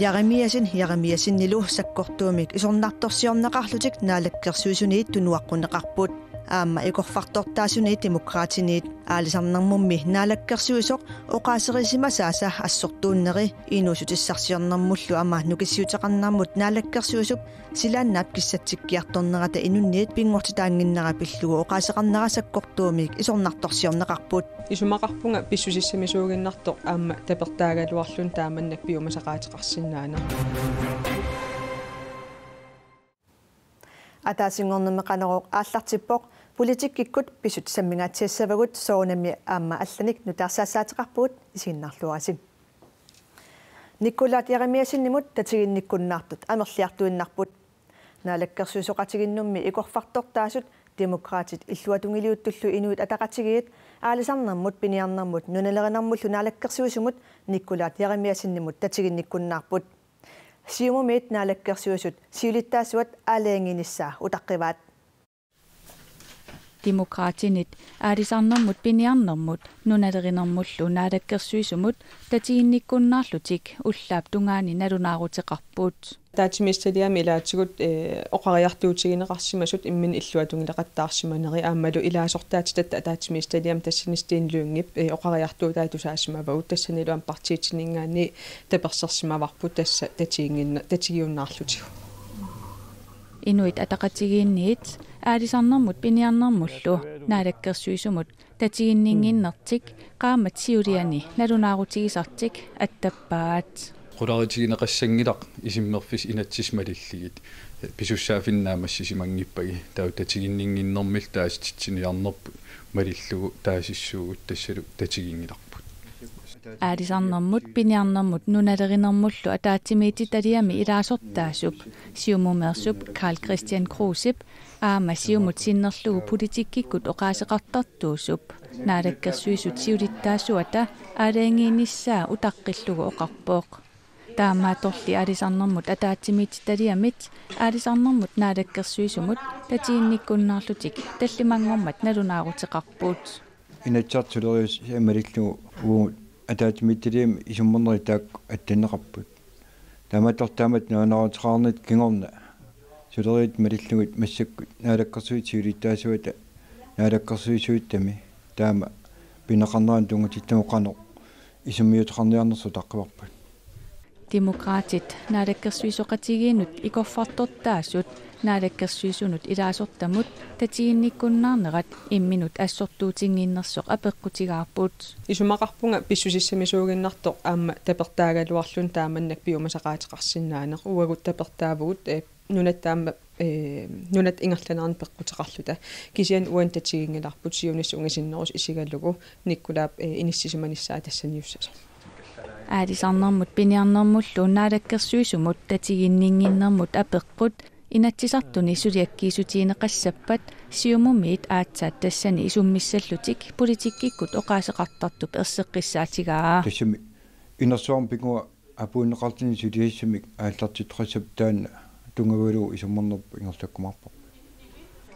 Jaremiasin nilu sakkortuumik isornartorsiornaqarlutik naalakkersuisuniit tunuaqqunneqarput aamma ikorfartortaasuniit demokraatiniit aalisarnermummi naalakkersuisoq oqaaserisima assortuunneri inuusutissarsiornermullu ama nukissiuteqarnarmut naalakkersuisup silaannaap kissatsikkiartornerata inunniit pingortitaanginnera pillugu oqaaseqarnera sakkortuumik isornartorsiorneqarput isumaqarpunga pissusissamisuuginnartoq aamma tapertaagaluarlun taamannak piumasaqaateqarsinnaana атаасингорнэмеқанеруоқ ааллартиппоқ политиккиккут писут саммигаатсиассавагут соонами аама алланик нутаарсаассаатеқарпуут исигиннарлуарасик Николат Яремиасиннимут татигинниккуннаартут амерлиартуиннарпут наалаккерсуисоқатигиннумми икорфартортаасут демократит иллуатунгилиуттуллу инуит атақатигиит аалисарнэрмут пиниарнэрмут нуналеринармуллу наалаккерсуисумут Николат Яремиасиннимут татигинниккуннаарпут сиумумит наалаккерсуисут сиулиттаасуат аалаангиниссаа утаққиваат демократинит аалисарнэрмут пиниарнэрмут нуналеринэрмуллу наалаккерсуисумут татигинниккуннаарлутик уллаап тунгаани налунаарутеқарпут таатимисталиами илаатигут оқариартуутигинеқарсимасут иммин иллуатунгилеқаттаарсиманери ааммалу илаасортаатитат таатимисталиам тассинистиинлуингип оқариартуутаатусаасимавагут тассанилуам партиитинингаани таперсерсимаварпут тасса татигиуннаарлутигу инуит атақатигиинниит аалисарнэрмут пиниарнэрмуллу наалаккерсуисумут татигиннингиннертик qaammat siuliani налунаарутигисартик аттаппаат qularitигинеқассангилақ исиммерфис инатсисмалилligit писуссаафиннаамассисимангиппаги тау татигиннингиннэрмил тааситсиниарнерпут малиллугу таасиссуугут тассалу татигингиларпут аалисарнэрмут пиниарнэрмут нуналеринэрмуллу атаатимиити талиами илаасортаасуп сиумумерсуп Карл Кристиан Крусип аама сиумут синнерлугу политиккиккут оқаасеқартартуусуп наалаккерсуисут сиулиттаасуата аалаангиинниссаа утаққиллугу оқарпооқ таамааторли аалисарнэрмут атаатимиити талиамит аалисарнэрмут наалаккерсуисумут татиинниккуннаарлутик таллимангормат налунаарутеқарпуут инатсартулериус амалиллугу уу атаатимиитталиами исуммернери таак аттаннеқарпут таамаатортаамат нуанаарутеқарнит кингорна сулерит малиллугут массаккут наалаккерсуит сиулиттаасуата наалаккерсуисуиттами таама пинеқарнеран тунгатиттамоқано исуммиутеқарниарнерсу таққиварпут демократит наалаккерсуисоқатигиинут икорфартортаасут наалаккерсуисунут илаасортамут татигинниккуннаарнерат имминут ассортуутингииннерсоқ апеққутигаарпут исумақарпунга писсусиссамисуугиннартоқ аама тапертаагалуарлун тааманнак пиумасақаатеқарсиннаанеқ уагут тапертаавгут нунаттаама нунат ингерланерн пеққутеқарлута кисиан уан татигингиларпут сиунис унгасиннерус исигаллугу никкулаап иниссисиманиссаа тассаниуссаса аалисарнэрмут пиниарнэрмуллу наалаккерсуисумут татигиннингиннэрмут апеққут инатсисартуни сулиаккиисутиинеқассаппат сиумумиит аатсаат тассани исуммиссаллутик политиккиккут оқаасеқартартуп ерсеққиссаатигаа тассами инерсуарм пигуа апуунеқартини сулиассамик ааллартитқассап таана тунгавалу исуммернерпу ингерлаккумарпо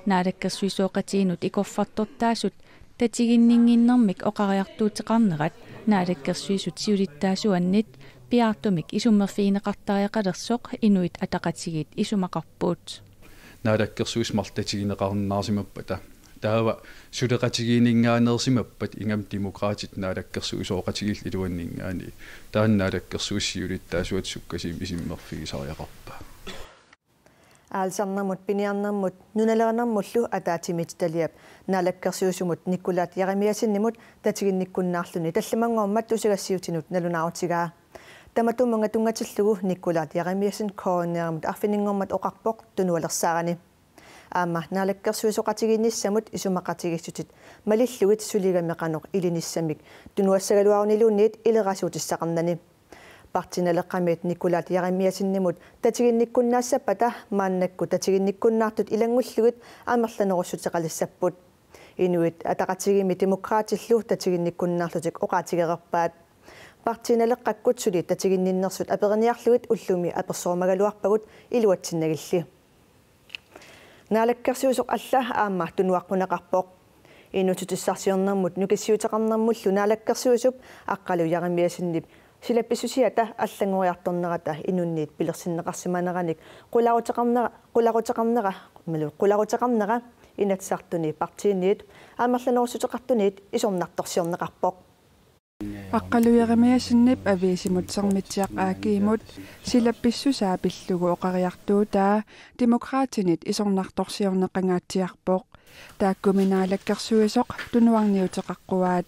наалаккерсуисооқатиинут икорфартортаасут татигиннингиннэрмик оқариартуутеқарнерат наалаккерсуисут сиулиттаасуаннит пиартумик исуммерфиинеқартариақалерсоқ инуит атақатигит исумақарпуут наалаккерсуисмартатигинеқарнаарсимаппата таава сулеқатигиинингаанерсимаппат ингам демократит наалаккерсуисооқатигил илуаннингаани таан наалаккерсуиссиулиттаасуат суккасим исиммерфигисариақарпа аалсарнэрмут пиниарнэрмут нуналеринэрмуллу атаатимит талиап наалаккерсуисумут Николат Яремиасиннимут татигинниккуннаарлуни талламангоормат тусигассиутинут налунаарутигаа таматумунга тунгатиллугу Николат Яремиасин коонеермут арфинингормат оқарпоқ тунуалерсаарани аама наалаккерсуисоқатигинниссамут исумақатигиссутит малиллугит сулигамеқаноқ илиниссамик тунуассагалуарунилуунниит илерасуутиссақарнани партиналеққамит Николат Яремиасиннимут татигинниккуннаассаппата мааннакку татигинниккуннаартут илангуллугит аамерланерусутеқалиссаппут инуит атақатигими демократиллу татигинниккуннаарлутик оқаатигерерпаат партиналеққаккут сули татигинниннерсут апериниарлугит уллуми аперсоормагалуарпагут илуатсиннагилли наалаккерсуусоқ алла аама тунуаққунеқарпоқ инутутиссарсиорнэрмут нукиссиутеқарнэрмуллу наалаккерсуусуп аққалу ярамиасиннип силапписсусиата аллангориарторнерата инунниит пилерсиннеқарсиманераник қуларутеқарнера инатсартуни партиинниит аамерланерусутеқартуниит исорнарторсиорнеқарпоқ аққалуярамиасиннип авиисимут сэрмитсиақ аакиимут силапписсусаа пиллугу оқариартуутаа демократинит исорнарторсиорнеқангаатсиарпоқ тааккуминаалаккерсуисоқ тунуарниутеқаққуаат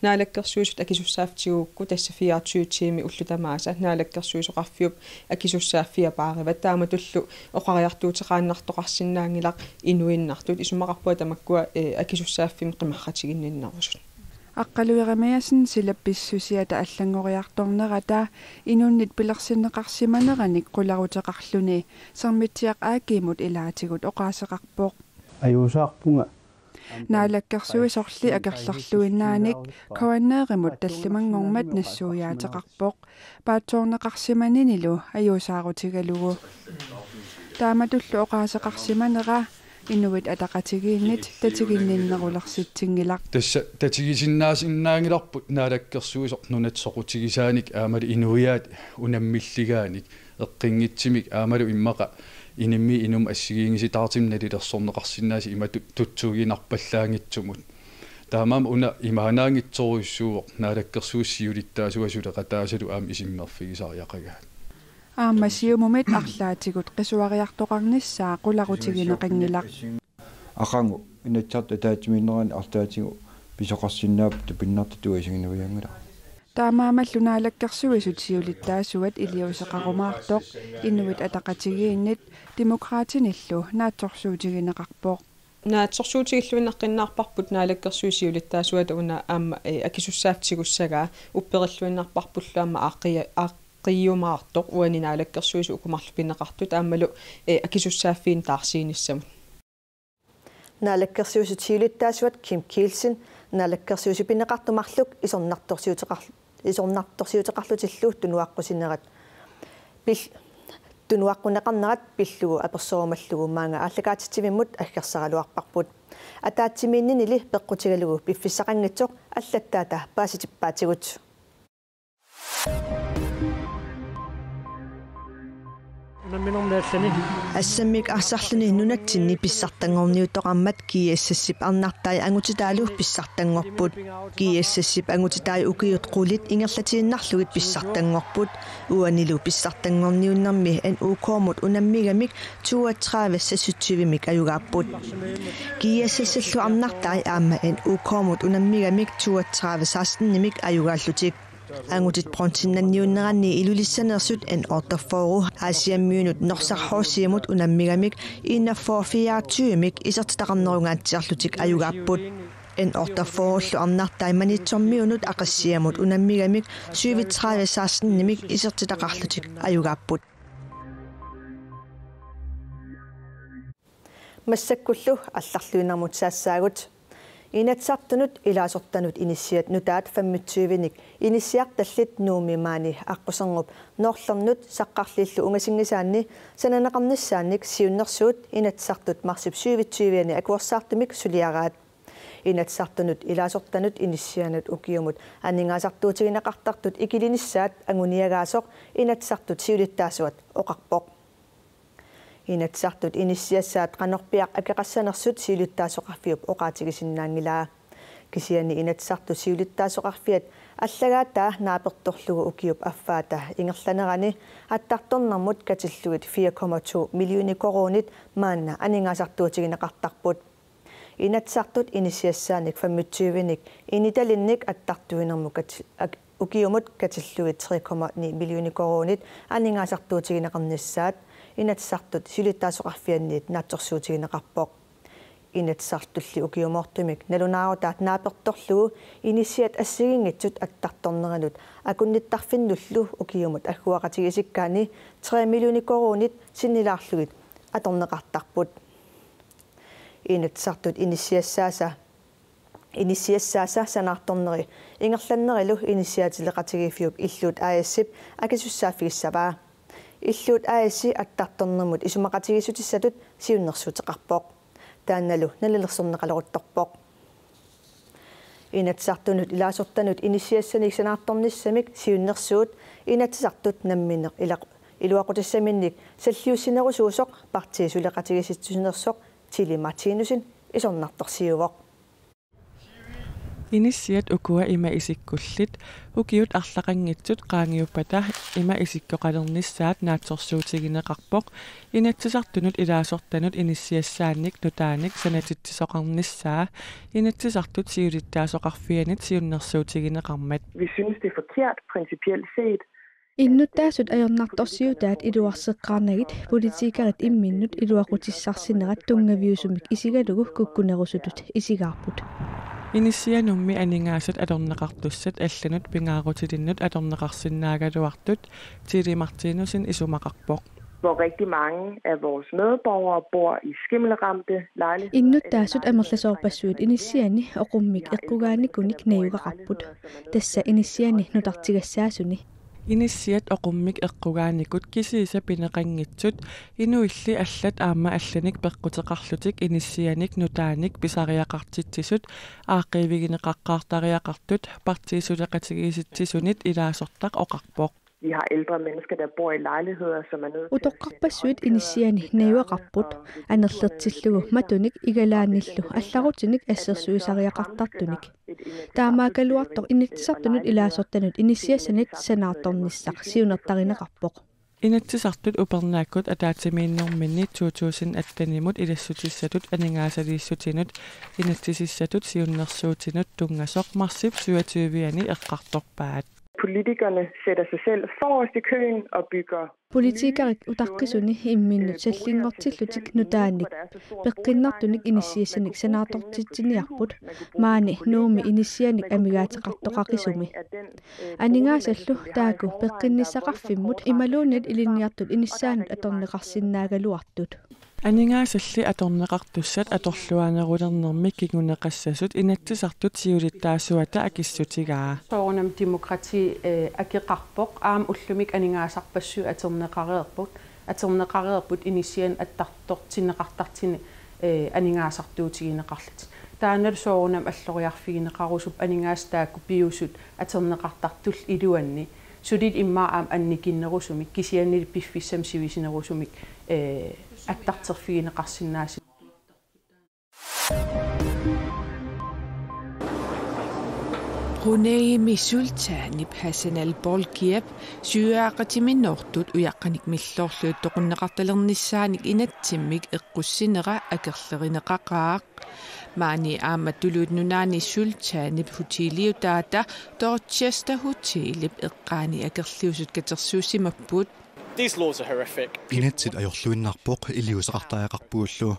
наалаккерсуисут акисуссаафтигуукку тасса 24 тими уллутамааса наалаккерсуисоқарфиуп акисуссааффиа паариват таама туллу оқариартуутеқааннартоқарсинаангилақ инуиннартут исумақарпуа тамаккуа акисуссааффим қимархатигинниннарусут аққалуярамиасин силапписсусиата аллангориарторнерата инуннит пилерсиннеқарсиманераник қуларутеқарлуни сэрмитсиақ аакиимут илаатигут оқаасеқарпоқ аюусаарпунга наалаккерсуисорли акерлерлуиннааник каваннееримут таллимангормат нассууяатеқарпоқ паатсоорнеқарсиманинилу аюусаарутигалугу тааматуллу оқаасеқарсиманера инуит атақатигииннит татигинниннерулерситсингилақ тасса татигисиннаасиннаангиларпут наалаккерсуисоқ нунатсоқутигисааник аамали инуиаат унаммиллигааник эққингитсимик аамалу иммақа инимми инум ассигиингиситаартимналилерсорнеқарсинаси имату тутсугинарпаллаангитсумут таамаам уна имаанаангитсоруйссууоқ наалаккерсууссиулиттаасуасулеқатаасалу аам исиммерфигисариақагаат аамасиумумит арлаатигут қисуариартоқарниссаа қуларутигинеқингилақ ақангу инатсарт атаатиминнерани артаатигу писоқарсиннаап тупиннартитуисигинавиангала таамаамаллу наалаккерсуисут сиулиттаасуат илиусеқарумаартоқ инуит атақатигииннит демократиниллу наатсорсуутигинеқарпоқ наатсорсуутигиллуиннаққиннаарпарпут наалаккерсуисиулиттаасуат уна аама акисуссаафтигуссагаа уппериллуиннарпарпуллуама qiiumaartoq uani naалаккерсуису укумарлу пиннеқартут аамалу акисуссааффиин таарсииниссамут наалаккерсуисутиулиттаасуат Kim Kielsen наалаккерсуису пиннеқартумарлук исорнарторсиутеқарлутиллуу тунуаққусинерат тунуаққунеқарнерат пиллугу аперсоормаллугу маанга ааллакаатитсимиммут аггерсаралуарпарпут атаатсимииннинили пеққутигалугу пиффиссақангитсоқ аллаттаата пааситиппаатигут ассаммик арсарлуни нунатсинни писсартангорниутоқармат киэссассип арнартаи ангутитаалу писсартангорпут киэссассип ангутитаи укиут қулит ингерлатииннарлугит писсартангорпут уанилу писсартангорниуннэрми ан укоомут унаммигамик 32-27 аюгааппут киэссассаллу арнартаи аама ан укоомут унаммигамик 32-16 аюгааллутик ангутит пронтиннанниуннеранни илулиссанерсут ан орторфору асиаммиунут норсархоосиамут унаммигамик иннаффорфиаатсуимик исертитақарнерунгаатсиарлутик аюгааппут ан орторфоруллу арнартай манитсормиунут ақассиамут унаммигамик 37-16 исертитақарлутик аюгааппут массаккуллу алларлуинармут саассаагут инатсартунут илаасортанут иниссиат нутаат 25-ник иниссиарталлит нуумимаани аққусернуп норлернут саққарлиллу унгасингисаанни сананеқарниссааник сиуннерсуут инатсартут марсип 27-ани акуарсаартумик сулиараат инатсартунут илаасортанут иниссианут укиумут аннингаасартуутигинеқартартут икилиниссаат ангуниагаасоқ инатсартут сиулиттаасуат оқарпоқ инатсартут иниссиассаат канорпиақ акеқассанерсут сиулиттаасоқарфиуп оқаатигисиннаангилаа кисиани инатсарту сиулиттаасоқарфиат аллагаатаа нааперторлугу укиуп аффаата ингерланерани аттарторнармут катиллугит 4,2 миллиони коронит маанна анингаасартуутигинеқартарпут инатсартут иниссиассааник 25-ник иниталинник аттартуинермукат укиумут катиллугит 3,9 миллиони коронит анингаасартуутигинеқарниссаат инатсартут силиттаасоқарфианниит наатсорсуутигинеқарпоқ инатсартулли укиумоортумик налунаарутаат нааперторлугу иниссиат ассигингитсут аттарторнеранут акунниттарфиннуллу укиумут аггуақатигисиккаани 3 миллиони коронит синнилаарлугит аторнеқартарпут инатсартут иниссиассааса санаарторнери ингерланнерилу иниссиатилеқатигифиуп иллуут аассип акисуссааффигиссаваа иллуут ааси аттарторнэрмут исумақатигисутиссатут сиуннерсутеқарпоқ таанналу налилерсорнеқалерутторпоқ Inatsartunut ilaasortanut inissiassaniksanaartornissamik siunnersuut inatsartut nammineq iluaqutissaminik salliussinerusuusoq partiisuleqatigisitsusinersoq Tilly Martinusin isornartorsiuvoq. Inisiat ukua ima isikkullit ukiut arlaqanngitsut qaangiuppata ima isikkoqalernissaat naatsorsuutigineqarpoq inatsisartunut ilaasortanut inisiassaannik nutaanik sanatittisoqarnissaa inatsisartut siulittaasoqarfianit siunnersuutigineqarmat. Vi synes det er forkert principielt set. Innuttaasut ajornartorsiutaat iluarseqqaarnagit politiikarit imminnut iluaqutissarsinerat tungaviusumik isigalugu kukkunerusutut isigaarput. Inisianummi aningaasat atorneqartussat allanut pingaarutilinnut atorneqarsinnaagaluartut Tilly Martinusin isumaqarpoq. Hvor rigtig mange af vores medborgere bor i skimmelramte lejligheder. Innuttaasut amerlasoorpassuut inisiani oqummik eqqugaanikkunik nayugaqarput. Tassa inisiani nutartigassaasuni. Inisiat oqummik eqqugaanikut kisiisa pineqanngitsut inuilli allat aamma allanik peqqutеqarlutik inisianik nutaanik pisariaqartitsisut aaqqiivigineqaqqaartariaqartut partiisuleqatigiisittisunit ilaasortaq oqarpoq. Vi har ældre mennesker, der bor i lejligheder, som er nødt til... Utoqqarpassuit inisiani nayuaqarput anerlertillugu matunik igalaanillu алларутиник ассерсуисариақартартуник таамаакалуартор инитсартунут илаасортанут инисиассанит санаарторнissaq сиунертаринеқарпоқ Inatsisartut upernaakut ataatimiinnerminni 2018-nimut ilassutissatut aningaasaliissutinut inatsisissatut siunnersuutinut tungasoq marsip 27-ani eqqartorpaat. Politikerne sætter sig selv forrest i køen og bygger... Politiikarik utaqqisuni imminnut sallingortillutik nutaanik peqqinnartunik inisiassanik sanaatortitsiniarput maani nuumi inisianik amigaatiqartoqaqisumi aningaasallu taaku peqqinnissaqarfimmut imaluunat ilinniartut inissaanut atorneqarsinnaagaluartut Aningaasалли аторнеқартуссат аторлуанерулернэрмик кигунеқассасут инатсисартут сиулиттаасуата акиссутигаа соорнам демократи акеқарпоқ аам уллумик анингаасарпассу атернеқареерпут инисиан аттартортинеқартартини анингаасартуутигинеқарлут таанал соорнам аллориарфигинеқарусуп анингаастаакку пиусут атернеқартартул илуанни сулит иммаа аам анникиннерусумик кисианнили пиффиссам сивисинерусумик аттартерфигинеқарсинааси Runeimi sultaanip Hassanal Bolkiap syyaaqatiminnortut uyaqqanik millorluut toqunneqartalernissaanik inatsimmik eqqussinera akerlerineqaqaaq maani aamatuluut nunaani sultaanip hutiliutaata torchesta hutilip eqqaani akerliusut katersuusimapput. These laws are horrific. Inatsit ajorluinnarpoq iliusaqartariaqarpuullu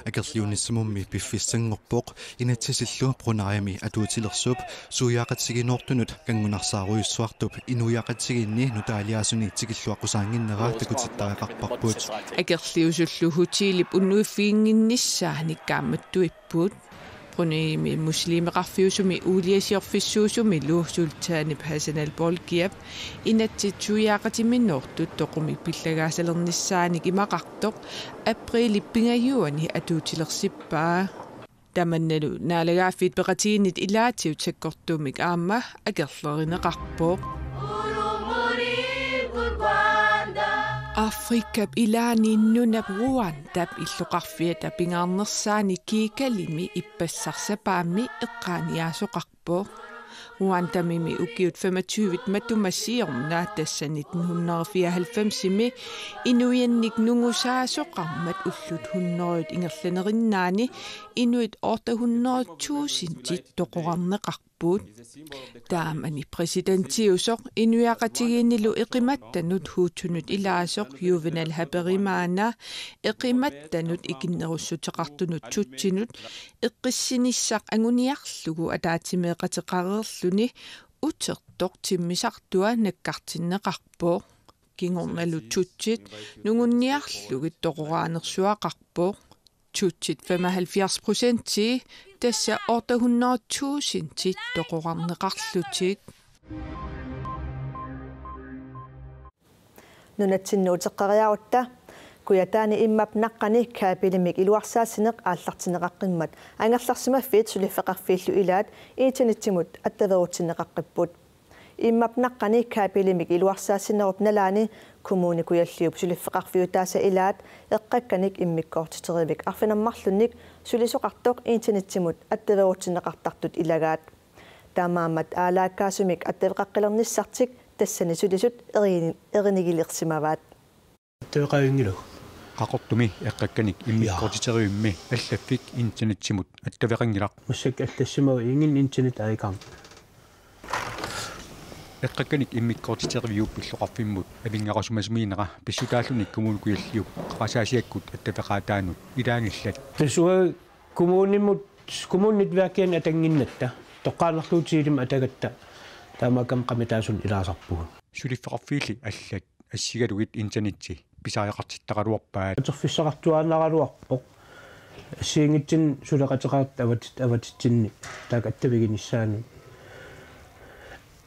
akerliunissamummi piffissangorpoq inatsisillu brunariami atuutilersup suuyaaqatsiginortunut kangunarsaaruyussuartup inuyaqatsiginni nutaaliaasuni tikilluaqqusaanginnera takutittariaqarparput akerliusullu hutilip unnuiffiinginnissaani kaammattuipput Brunei muslimeqarfiusumi uliasiorfissuusumi luusultaanip Hassanal Bolkiap inatsitsuyaaqatiminnortut toqumi pillagaasalernissaani imaqartoq aprilippigajuani atuutilersippaa tamannalu naalagaaffit peqatiinit ilaatiut sakkortumik aamma akerlerineqarpoq Afrikap ilaaninnunap Ruandap illuqarfiata pingaarnersaani kiikalimi ippassarsapaammi eqqaaniaasoqarpoq Ruandamimi ukiut 25 matumassiornaa tassa 1994-imi inuiannik nungusaasoqarmat ullut 100 ingerlanerinnaani inuit 800,000 toqorarneqarput taamani presidentiusoq inuiaqatigiinnilu eqimattanut huutunut ilaasoq Juvenal Habyarimana eqimattanut ikinnerussuteqartunut tutsinut eqqissinissaq anguniarlugu ataatimeeqateqareerluni utertoq timmisartua nakkartinneqarpoq kingornalut tutsit nungunniarlugit toqoraanersuaqarpoq tutsit 75% tassa 800,000 toqorarneqarlutik nunatsinnuuteqqariarutta Kuyataani immap naqqani kaapilimik iluarsaassineq aallartineqaqqimmat angerlarsimaffiit suliffeqarfiillu ilaat internettimut attaverutineqaqqipput immap naqqani kaapilimik iluarsaassinerup nalaani kommuni kuyalliup suliffeqarfiutaasa ilaat eqqakkanik immikkoortiteriivik arfinammarlunnik sulisoqartoq internettimut attaverutineqartartut ilagaat taamaammat aalaakkaasumik attaveqaqqilernissartik tassani sulisut erinigilirsimavaat teqaingilo qaqortumi eqqakkanik immikkoortiteriummi allaffik internettimut attaveqangilaq mussak allassimagu ingin internet aikam eqqakkanik immikkoortiteriviup illoqarfimmut avingaqasumasmiineqa pissutaallunik kumun kuyalliup qaqasaasiakkut attaveqaataanut ilaangillat tsuga kumunnit vaakian atanginnatta toqqaanarluutiilim atagatta taamakam qamitaasun ilaasarpuun suliffeqarfiilli allat assigalugit internetti pisaajaqartittaqaluarpaat aterfissaqartuaannaqaluarpoq assiingitsin suleqateqaat avatitsinni taak attaviginissaanu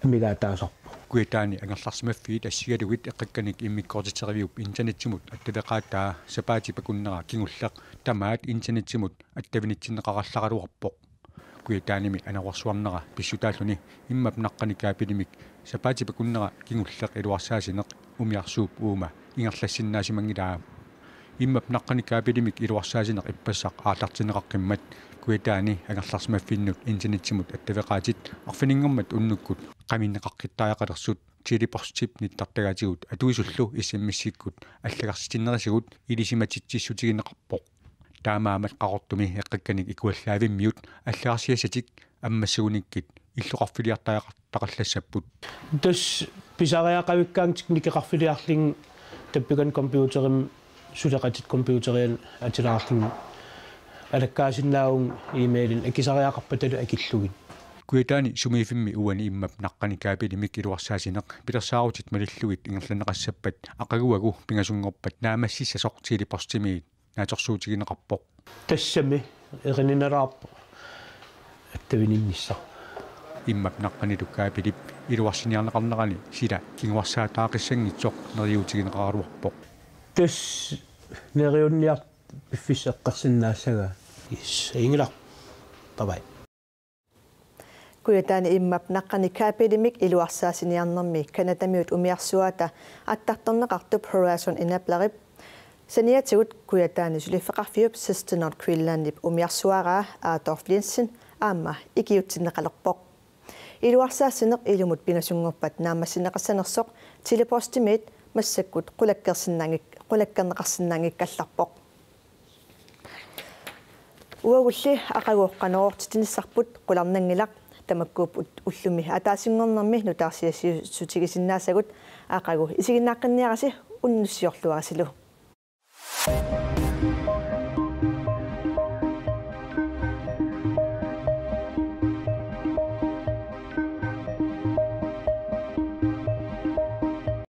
amigaataasarpu kuitaani angerlarsimaffiit assigalugit eqqakkanik immikkoortiteriviup internettimut attaveqaataa sapaatipakunnera kingulleq tamaat internettimut attavinitsinneqarallaqaluarpoq kuitaanimi anawarsuarnera pissutaalluni immap naqqanikaapilimik sapaatipakunnera kingulleq iluarsaasineq umiarsuup uuma ingerlassinnaasimanngilaa immap naqqanikaapilimik iluarsaasineq ippassaq aallartineqaqqimmat kuitaani angerlarsimaffinnut internettimut attaveqaatit arfininngormat unnukkut qaminneqarqittaajaqalersut tiliporstip nittartagaatigut atuisullu issammissikkut allagarsitinnерисигут илисиматитсиссутигинеқарпоқ таамаамат qaqortumi eqqakkanik ikuallaavimmiut аллаарсиасатик аммассагуниккит иллоқарфилиартаақартақаллассаппут тас писариақавиккаантик никеқарфилиарлин таппиган компьютерим сулеқатит компьютериан атилаарлин алаккаасиннаавун имейлин акисариақарпаталу акиллугин kuitaani sumiifimmi uani immap naqqanikaapilimik iluarsaasineq pilersaarutit malilluit ingerlaneqassappat aqaguagu pingasungorpat naamassissasortiiliporstimiit naatorsuutigineqarpoq тассами эрининераарпо аттавинингиссар immap naqqanitukkaapilip iluarsiniarneqarnerani sila kinguarsaataaqissangitsoq neriutigineqaruarpoq тас нериунниар пиффиссеққарсиннаассага ингилар бабай Kuyataani immap naqqanikaapilimik iluarsaasiniarnermi kanatamiut umiarsuata attartorneqartup Horizon inaplarip saniatigut kuyataani suliffeqarfiup Sister Quillanip umiarsuaraa aatorfliensin aamma ikiutsinneqalerpoq iluarsaasineq ilumut pingasungorpat naamassineqassanersoq telepostimit massakkut qulakkerneqarsinnaangikkallarpoq uagulli aqaguoqqanerortitinissarput qularnangilaq tamakkuup ullumi ataasingornermi nutaarsiassutigisinnaassagut aqagu isiginnaaqqinnniarasi unnussiorluarasilu